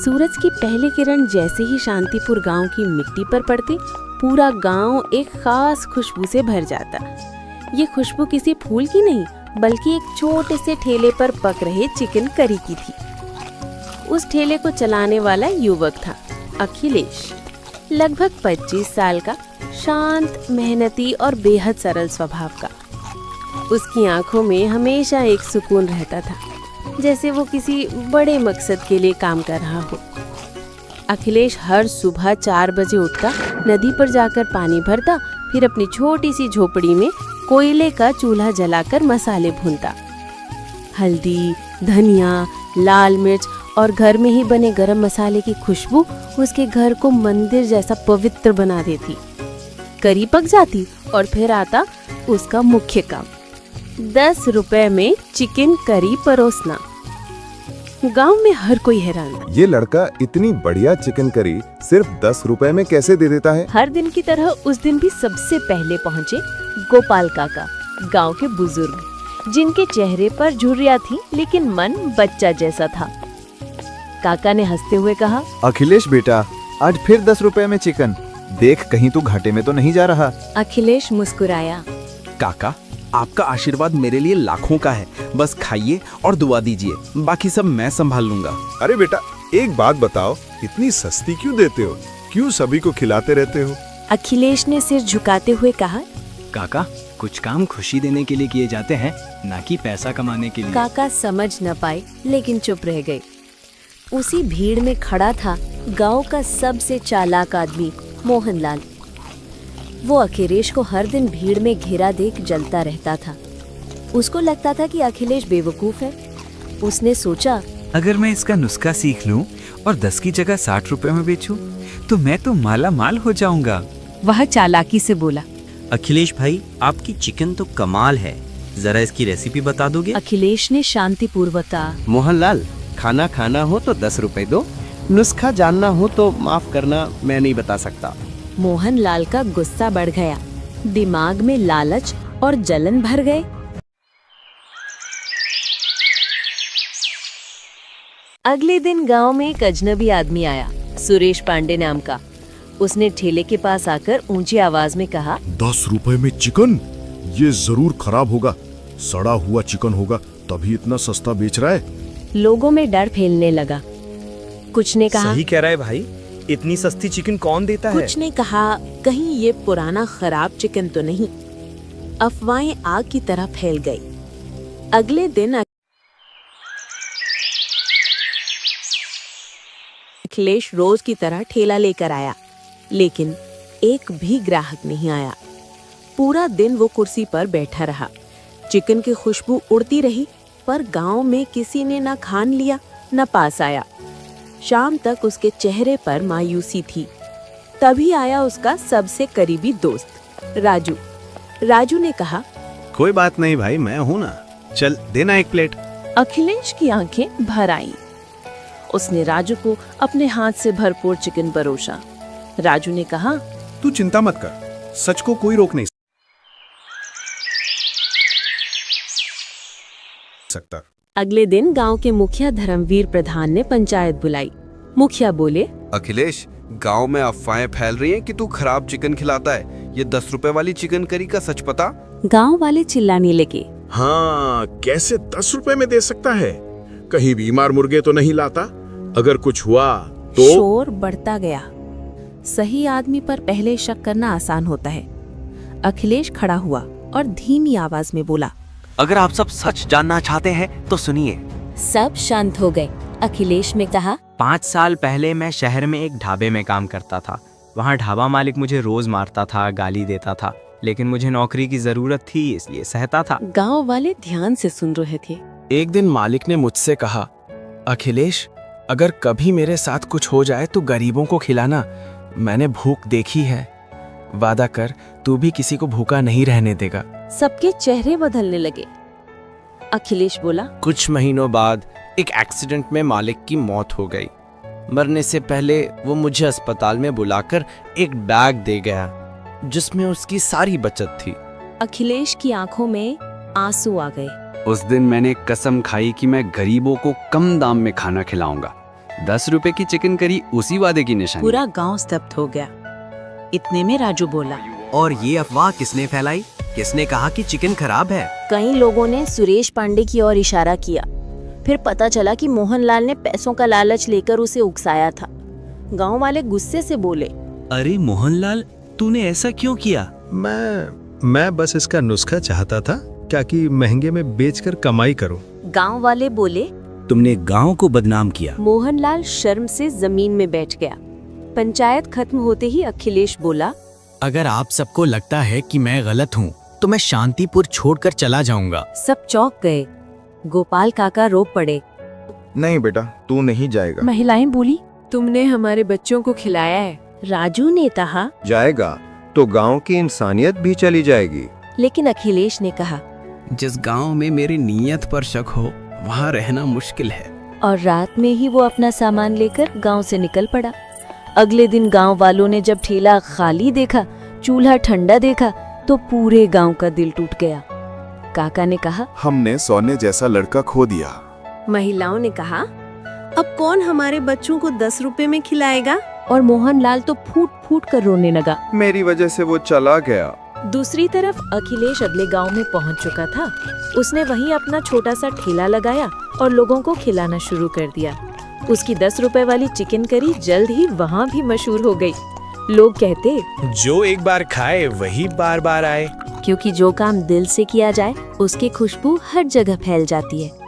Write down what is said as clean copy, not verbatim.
सूरज की पहली किरण जैसे ही शांतिपुर गांव की मिट्टी पर पड़ती, पूरा गांव एक खास खुशबू से भर जाता। ये खुशबू किसी फूल की नहीं, बल्कि एक छोटे से ठेले पर पक रहे चिकन करी की थी। उस ठेले को चलाने वाला युवक था अखिलेश, लगभग 25 साल का, शांत, मेहनती और बेहद सरल स्वभाव का। उसकी आंखों में हमेशा एक सुकून रहता था, जैसे वो किसी बड़े मकसद के लिए काम कर रहा हो। अखिलेश हर सुबह 4 बजे उठता, नदी पर जाकर पानी भरता, फिर अपनी छोटी सी झोपड़ी में कोयले का चूल्हा जलाकर मसाले भूनता। हल्दी, धनिया, लाल मिर्च और घर में ही बने गरम मसाले की खुशबू उसके घर को मंदिर जैसा पवित्र बना देती। करी पक जाती और फिर आता उसका मुख्य काम, 10 रुपए में चिकन करी परोसना। गांव में हर कोई हैरान था। ये लड़का इतनी बढ़िया चिकन करी सिर्फ 10 रुपए में कैसे दे देता है? हर दिन की तरह उस दिन भी सबसे पहले पहुँचे गोपाल काका, गांव के बुजुर्ग, जिनके चेहरे पर झुर्रियां थी लेकिन मन बच्चा जैसा था। काका ने हंसते हुए कहा, अखिलेश बेटा, आज फिर 10 रुपए में चिकन। देख कहीं तू घाटे में तो नहीं जा रहा। अखिलेश मुस्कुराया। काका, आपका आशीर्वाद मेरे लिए लाखों का है। बस खाइए और दुआ दीजिए, बाकी सब मैं संभाल लूंगा। अरे बेटा, एक बात बताओ, इतनी सस्ती क्यों देते हो? क्यों सभी को खिलाते रहते हो? अखिलेश ने सिर झुकाते हुए कहा, काका, कुछ काम खुशी देने के लिए किए जाते हैं, ना कि पैसा कमाने के लिए। काका समझ न पाए लेकिन चुप रह गए। उसी भीड़ में खड़ा था गांव का सबसे चालाक आदमी मोहनलाल। वो अखिलेश को हर दिन भीड़ में घेरा देख जलता रहता था। उसको लगता था कि अखिलेश बेवकूफ है। उसने सोचा, अगर मैं इसका नुस्खा सीख लूं और 10 की जगह 60 रुपए में बेचूं, तो मैं तो माला माल हो जाऊंगा। वह चालाकी से बोला, अखिलेश भाई, आपकी चिकन तो कमाल है, जरा इसकी रेसिपी बता दोगे? अखिलेश ने शांतिपूर्वक कहा। मोहनलाल, खाना खाना हो तो 10 रुपए दो, नुस्खा जानना हो तो माफ करना, मैं नहीं बता सकता। मोहनलाल का गुस्सा बढ़ गया, दिमाग में लालच और जलन भर गए। अगले दिन गांव में एक अजनबी आदमी आया, सुरेश पांडे नाम का। उसने ठेले के पास आकर ऊंची आवाज में कहा, 10 रुपए में चिकन? ये जरूर खराब होगा, सड़ा हुआ चिकन होगा, तभी इतना सस्ता बेच रहा है। लोगों में डर फैलने लगा। कुछ ने कहा, सही कह रहा है भाई, इतनी सस्ती चिकन कौन देता है? कुछ ने कहा, कहीं ये पुराना खराब चिकन तो नहीं। अफवाहें आग की तरह फैल गई। अगले दिन अखिलेश रोज की तरह ठेला लेकर आया, लेकिन एक भी ग्राहक नहीं आया। पूरा दिन वो कुर्सी पर बैठा रहा। चिकन की खुशबू उड़ती रही, पर गांव में किसी ने न खान लिया न पास आया। शाम तक उसके चेहरे पर मायूसी थी। तभी आया उसका सबसे करीबी दोस्त राजू। राजू ने कहा, कोई बात नहीं भाई, मैं हूँ ना, चल देना 1 प्लेट। अखिलेश की आंखें भर आईं। उसने राजू को अपने हाथ से भरपूर चिकन परोसा। राजू ने कहा, तू चिंता मत कर, सच को कोई रोक नहीं सकता। अगले दिन गांव के मुखिया धर्मवीर प्रधान ने पंचायत बुलाई। मुखिया बोले, अखिलेश, गांव में अफवाहें फैल रही हैं कि तू खराब चिकन खिलाता है। ये 10 रुपए वाली चिकन करी का सच पता? गांव वाले चिल्लाने लगे। हाँ, कैसे 10 रुपए में दे सकता है? कहीं बीमार मुर्गे तो नहीं लाता? अगर कुछ हुआ तो? शोर बढ़ता गया। सही आदमी पर पहले शक करना आसान होता है। अखिलेश खड़ा हुआ और धीमी आवाज में बोला, अगर आप सब सच जानना चाहते हैं तो सुनिए। सब शांत हो गए। अखिलेश ने कहा, 5 साल पहले मैं शहर में एक ढाबे में काम करता था। वहाँ ढाबा मालिक मुझे रोज मारता था, गाली देता था, लेकिन मुझे नौकरी की जरूरत थी, इसलिए सहता था। गांव वाले ध्यान से सुन रहे थे। एक दिन मालिक ने मुझसे कहा, अखिलेश, अगर कभी मेरे साथ कुछ हो जाए तो गरीबों को खिलाना। मैंने भूख देखी है, वादा कर तू भी किसी को भूखा नहीं रहने देगा। सबके चेहरे बदलने लगे। अखिलेश बोला, कुछ महीनों बाद एक एक्सीडेंट में मालिक की मौत हो गई। मरने से पहले वो मुझे अस्पताल में बुलाकर एक बैग दे गया, जिसमें उसकी सारी बचत थी। अखिलेश की आंखों में आंसू आ गए। उस दिन मैंने कसम खाई कि मैं गरीबों को कम दाम में खाना खिलाऊंगा, 10 रुपए की चिकन करी उसी वादे की निशानी। पूरा गांव स्तब्ध हो गया। इतने में राजू बोला, और ये अफवाह किसने फैलाई? किसने कहा कि चिकन खराब है? कई लोगों ने सुरेश पांडे की ओर इशारा किया। फिर पता चला कि मोहनलाल ने पैसों का लालच लेकर उसे उकसाया था। गांव वाले गुस्से से बोले, अरे मोहनलाल, तूने ऐसा क्यों किया? मैं बस इसका नुस्खा चाहता था ताकि महंगे में बेचकर कमाई करूं। गांव वाले बोले, तुमने गांव को बदनाम किया। मोहनलाल शर्म से जमीन में बैठ गया। पंचायत खत्म होते ही अखिलेश बोला, अगर आप सबको लगता है कि मैं गलत हूँ तो मैं शांतिपुर छोड़कर चला जाऊंगा। सब चौंक गए। गोपाल काका रो पड़े। नहीं बेटा, तू नहीं जाएगा। महिलाएं बोली, तुमने हमारे बच्चों को खिलाया है। राजू ने कहा, जाएगा तो गांव की इंसानियत भी चली जाएगी। लेकिन अखिलेश ने कहा, जिस गांव में मेरी नीयत पर शक हो वहाँ रहना मुश्किल है। और रात में ही वो अपना सामान लेकर गांव से निकल पड़ा। अगले दिन गांव वालों ने जब ठेला खाली देखा, चूल्हा ठंडा देखा, तो पूरे गांव का दिल टूट गया। काका ने कहा, हमने सोने जैसा लड़का खो दिया। महिलाओं ने कहा, अब कौन हमारे बच्चों को 10 रुपए में खिलाएगा? और मोहनलाल तो फूट फूट कर रोने लगा। मेरी वजह से वो चला गया। दूसरी तरफ अखिलेश अगले गांव में पहुंच चुका था। उसने वहीं अपना छोटा सा ठेला लगाया और लोगों को खिलाना शुरू कर दिया। उसकी 10 रुपए वाली चिकन करी जल्द ही वहाँ भी मशहूर हो गई। लोग कहते, जो एक बार खाए वही बार बार आए। क्योंकि जो काम दिल से किया जाए उसकी खुशबू हर जगह फैल जाती है।